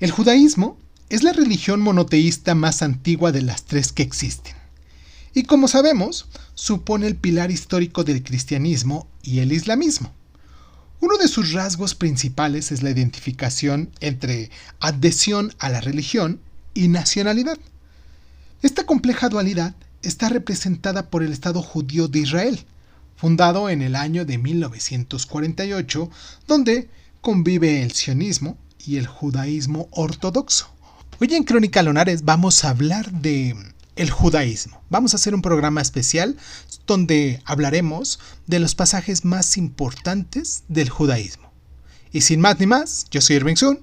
El judaísmo es la religión monoteísta más antigua de las tres que existen. Y como sabemos, supone el pilar histórico del cristianismo y el islamismo. Uno de sus rasgos principales es la identificación entre adhesión a la religión y nacionalidad. Esta compleja dualidad está representada por el Estado judío de Israel, fundado en el año de 1948, donde convive el sionismo y el judaísmo ortodoxo. Hoy en Crónica Lunares vamos a hablar de el judaísmo. Vamos a hacer un programa especial donde hablaremos de los pasajes más importantes del judaísmo. Y sin más ni más, yo soy Irving Sun,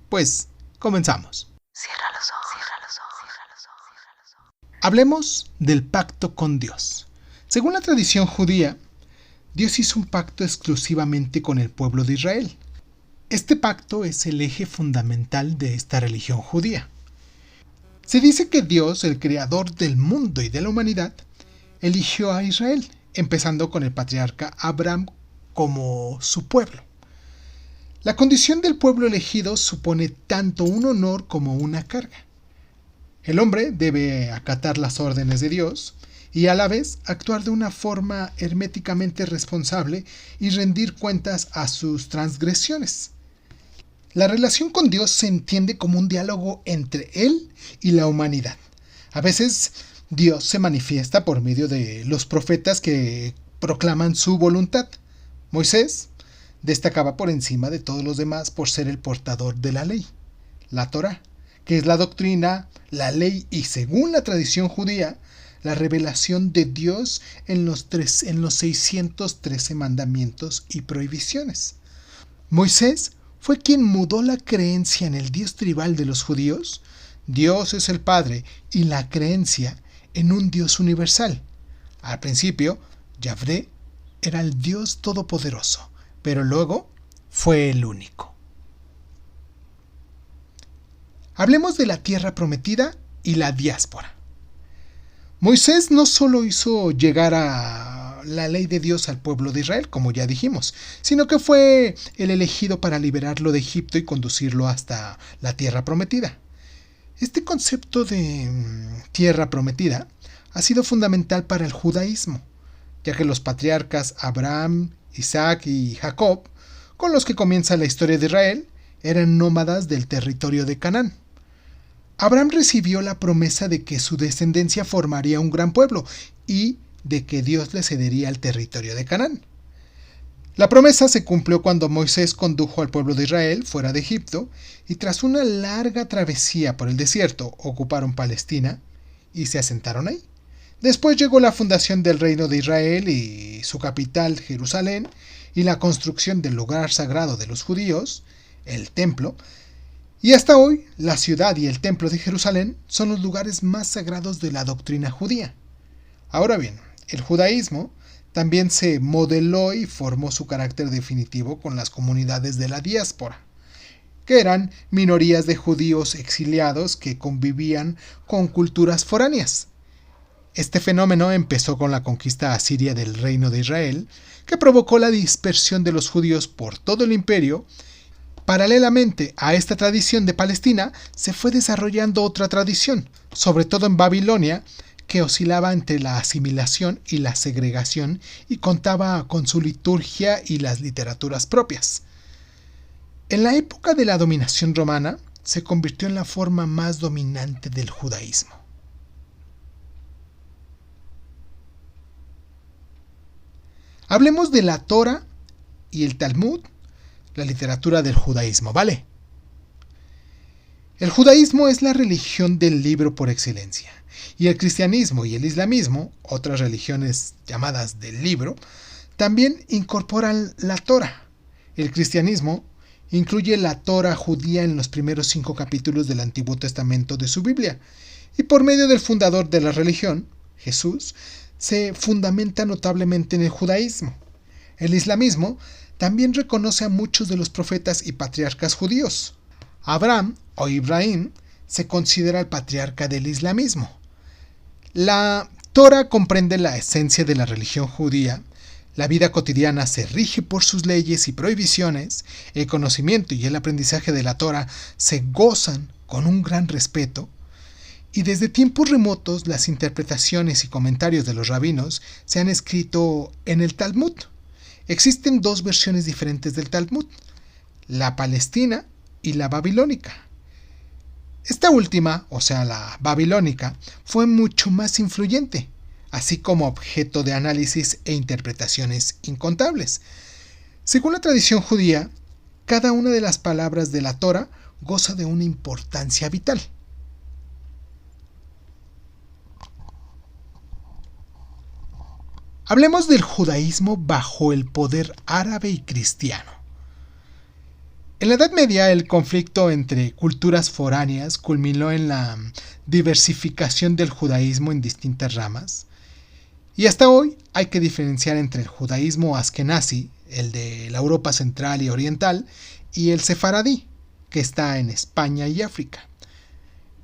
pues comenzamos. Cierra los ojos, cierra los ojos, cierra los ojos, cierra los ojos. Hablemos del pacto con Dios. Según la tradición judía, Dios hizo un pacto exclusivamente con el pueblo de Israel. Este pacto es el eje fundamental de esta religión judía. Se dice que Dios, el creador del mundo y de la humanidad, eligió a Israel, empezando con el patriarca Abraham como su pueblo. La condición del pueblo elegido supone tanto un honor como una carga. El hombre debe acatar las órdenes de Dios y a la vez actuar de una forma herméticamente responsable y rendir cuentas a sus transgresiones. La relación con Dios se entiende como un diálogo entre Él y la humanidad. A veces Dios se manifiesta por medio de los profetas que proclaman su voluntad. Moisés destacaba por encima de todos los demás por ser el portador de la ley, la Torá, que es la doctrina, la ley y, según la tradición judía, la revelación de Dios en los 613 mandamientos y prohibiciones. Moisés fue quien mudó la creencia en el Dios tribal de los judíos. Dios es el Padre y la creencia en un Dios universal. Al principio, Yahvé era el Dios todopoderoso, pero luego fue el único. Hablemos de la tierra prometida y la diáspora. Moisés no solo hizo llegar a la ley de Dios al pueblo de Israel, como ya dijimos, sino que fue el elegido para liberarlo de Egipto y conducirlo hasta la tierra prometida. Este concepto de tierra prometida ha sido fundamental para el judaísmo, ya que los patriarcas Abraham, Isaac y Jacob, con los que comienza la historia de Israel, eran nómadas del territorio de Canaán. Abraham recibió la promesa de que su descendencia formaría un gran pueblo y de que Dios le cedería el territorio de Canaán. La promesa se cumplió cuando Moisés condujo al pueblo de Israel fuera de Egipto y tras una larga travesía por el desierto ocuparon Palestina y se asentaron ahí. Después llegó la fundación del reino de Israel y su capital, Jerusalén, y la construcción del lugar sagrado de los judíos, el templo. Y hasta hoy, la ciudad y el templo de Jerusalén son los lugares más sagrados de la doctrina judía. Ahora bien, el judaísmo también se modeló y formó su carácter definitivo con las comunidades de la diáspora, que eran minorías de judíos exiliados que convivían con culturas foráneas. Este fenómeno empezó con la conquista asiria del reino de Israel, que provocó la dispersión de los judíos por todo el imperio. Paralelamente a esta tradición de Palestina, se fue desarrollando otra tradición, sobre todo en Babilonia, que oscilaba entre la asimilación y la segregación y contaba con su liturgia y las literaturas propias. En la época de la dominación romana, se convirtió en la forma más dominante del judaísmo. Hablemos de la Torá y el Talmud, la literatura del judaísmo, ¿vale? El judaísmo es la religión del libro por excelencia, y el cristianismo y el islamismo, otras religiones llamadas del libro, también incorporan la Torá. El cristianismo incluye la Torá judía en los primeros 5 capítulos del Antiguo Testamento de su Biblia, y por medio del fundador de la religión, Jesús, se fundamenta notablemente en el judaísmo. El islamismo también reconoce a muchos de los profetas y patriarcas judíos. Abraham o Ibrahim se considera el patriarca del islamismo. La Torá comprende la esencia de la religión judía, La vida cotidiana se rige por sus leyes y prohibiciones, el conocimiento y el aprendizaje de la Torá se gozan con un gran respeto, y desde tiempos remotos las interpretaciones y comentarios de los rabinos se han escrito en el Talmud. Existen dos versiones diferentes del Talmud, la palestina y la babilónica. Esta última, o sea la babilónica, fue mucho más influyente, así como objeto de análisis e interpretaciones incontables. Según la tradición judía, cada una de las palabras de la Torá goza de una importancia vital. Hablemos del judaísmo bajo el poder árabe y cristiano. En la Edad Media, el conflicto entre culturas foráneas culminó en la diversificación del judaísmo en distintas ramas. Y hasta hoy hay que diferenciar entre el judaísmo askenazí, el de la Europa central y oriental, y el sefaradí, que está en España y África.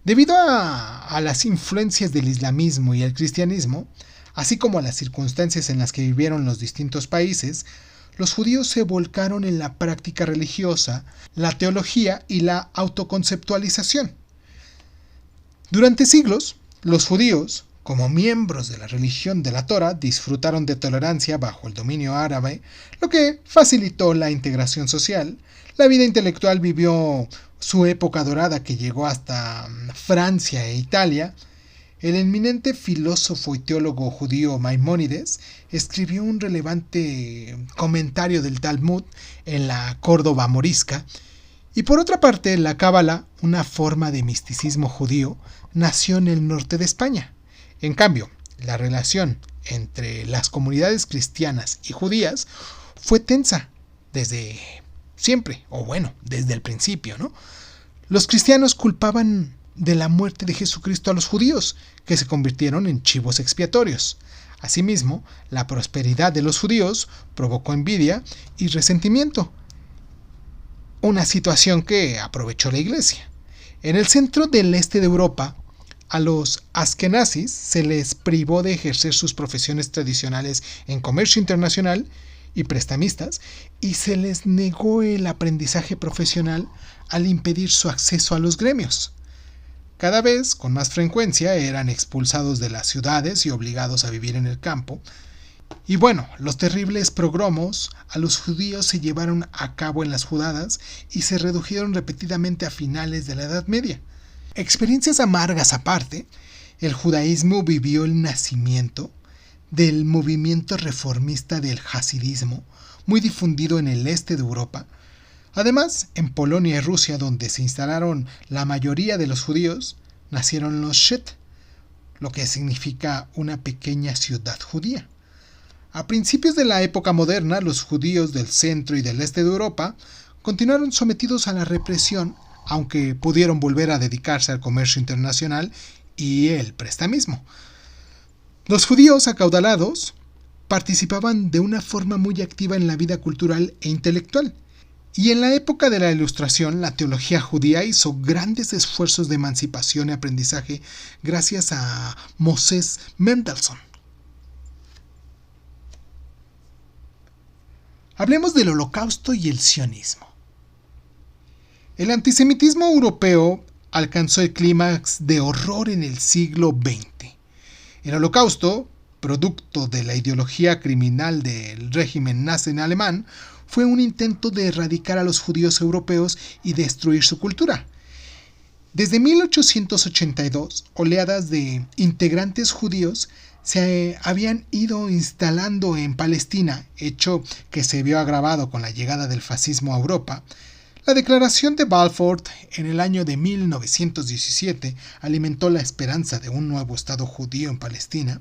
Debido a las influencias del islamismo y el cristianismo, así como a las circunstancias en las que vivieron los distintos países, los judíos se volcaron en la práctica religiosa, la teología y la autoconceptualización. Durante siglos, los judíos, como miembros de la religión de la Torá, disfrutaron de tolerancia bajo el dominio árabe, lo que facilitó la integración social. La vida intelectual vivió su época dorada que llegó hasta Francia e Italia. El eminente filósofo y teólogo judío Maimónides escribió un relevante comentario del Talmud en la Córdoba morisca, y por otra parte la Cábala, una forma de misticismo judío, nació en el norte de España. En cambio, la relación entre las comunidades cristianas y judías fue tensa desde siempre, o bueno, desde el principio, ¿no? Los cristianos culpaban de la muerte de Jesucristo a los judíos, que se convirtieron en chivos expiatorios. Asimismo, la prosperidad de los judíos provocó envidia y resentimiento, una situación que aprovechó la Iglesia. En el centro del este de Europa, a los askenazis se les privó de ejercer sus profesiones tradicionales en comercio internacional y prestamistas, y se les negó el aprendizaje profesional al impedir su acceso a los gremios. Cada vez, con más frecuencia, eran expulsados de las ciudades y obligados a vivir en el campo. Y bueno, los terribles pogromos a los judíos se llevaron a cabo en las Judadas y se redujeron repetidamente a finales de la Edad Media. Experiencias amargas aparte, el judaísmo vivió el nacimiento del movimiento reformista del hasidismo, muy difundido en el este de Europa. Además, en Polonia y Rusia, donde se instalaron la mayoría de los judíos, nacieron los Shet, lo que significa una pequeña ciudad judía. A principios de la época moderna, los judíos del centro y del este de Europa continuaron sometidos a la represión, aunque pudieron volver a dedicarse al comercio internacional y el prestamismo. Los judíos acaudalados participaban de una forma muy activa en la vida cultural e intelectual. Y en la época de la Ilustración, la teología judía hizo grandes esfuerzos de emancipación y aprendizaje gracias a Moses Mendelssohn. Hablemos del Holocausto y el sionismo. El antisemitismo europeo alcanzó el clímax de horror en el siglo XX. El Holocausto, producto de la ideología criminal del régimen nazi alemán, fue un intento de erradicar a los judíos europeos y destruir su cultura. Desde 1882, oleadas de integrantes judíos se habían ido instalando en Palestina, hecho que se vio agravado con la llegada del fascismo a Europa. La declaración de Balfour en el año de 1917 alimentó la esperanza de un nuevo Estado judío en Palestina.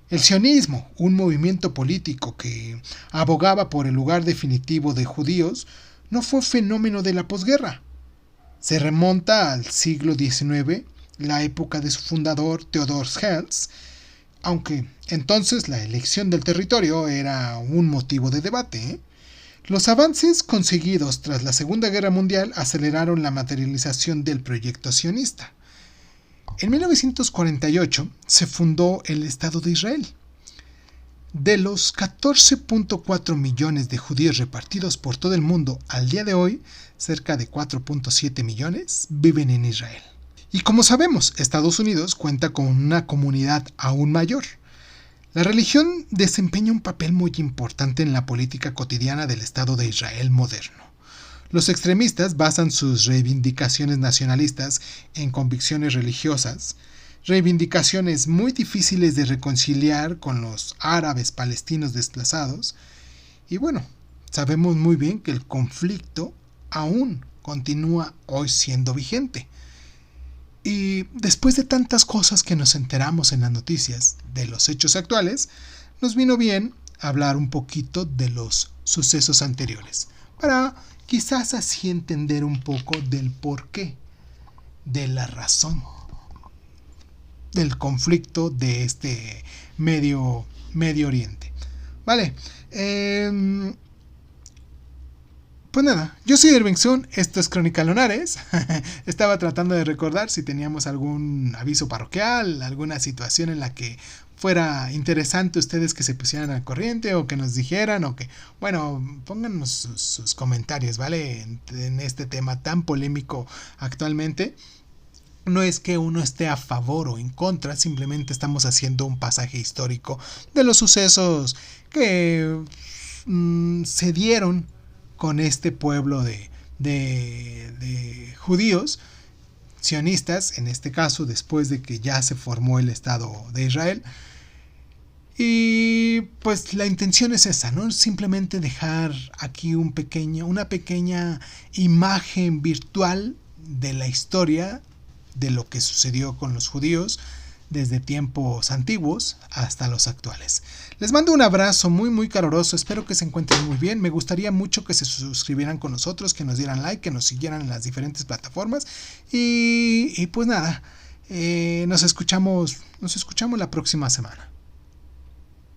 El sionismo, un movimiento político que abogaba por el lugar definitivo de judíos, no fue fenómeno de la posguerra. Se remonta al siglo XIX, la época de su fundador Theodor Herzl, aunque entonces la elección del territorio era un motivo de debate. Los avances conseguidos tras la Segunda Guerra Mundial aceleraron la materialización del proyecto sionista. En 1948 se fundó el Estado de Israel. De los 14.4 millones de judíos repartidos por todo el mundo al día de hoy, cerca de 4.7 millones viven en Israel. Y como sabemos, Estados Unidos cuenta con una comunidad aún mayor. La religión desempeña un papel muy importante en la política cotidiana del Estado de Israel moderno. Los extremistas basan sus reivindicaciones nacionalistas en convicciones religiosas, reivindicaciones muy difíciles de reconciliar con los árabes palestinos desplazados, y bueno, sabemos muy bien que el conflicto aún continúa hoy siendo vigente. Y después de tantas cosas que nos enteramos en las noticias de los hechos actuales, nos vino bien hablar un poquito de los sucesos anteriores, para quizás así entender un poco del porqué, de la razón del conflicto de este Medio Oriente. Vale, pues nada, yo soy Irving Sun, esto es Crónica Lunares. Estaba tratando de recordar si teníamos algún aviso parroquial, alguna situación en la que fuera interesante ustedes que se pusieran al corriente o que nos dijeran o que, bueno, pónganos sus comentarios, ¿vale? En este tema tan polémico actualmente. No es que uno esté a favor o en contra, simplemente estamos haciendo un pasaje histórico de los sucesos que se dieron con este pueblo de judíos, sionistas, en este caso, después de que ya se formó el Estado de Israel. Y pues la intención es esa, ¿no? Simplemente dejar aquí una pequeña imagen virtual de la historia de lo que sucedió con los judíos desde tiempos antiguos hasta los actuales. Les mando un abrazo muy muy caluroso, espero que se encuentren muy bien. Me gustaría mucho que se suscribieran con nosotros, que nos dieran like, que nos siguieran en las diferentes plataformas y pues nada, nos escuchamos la próxima semana.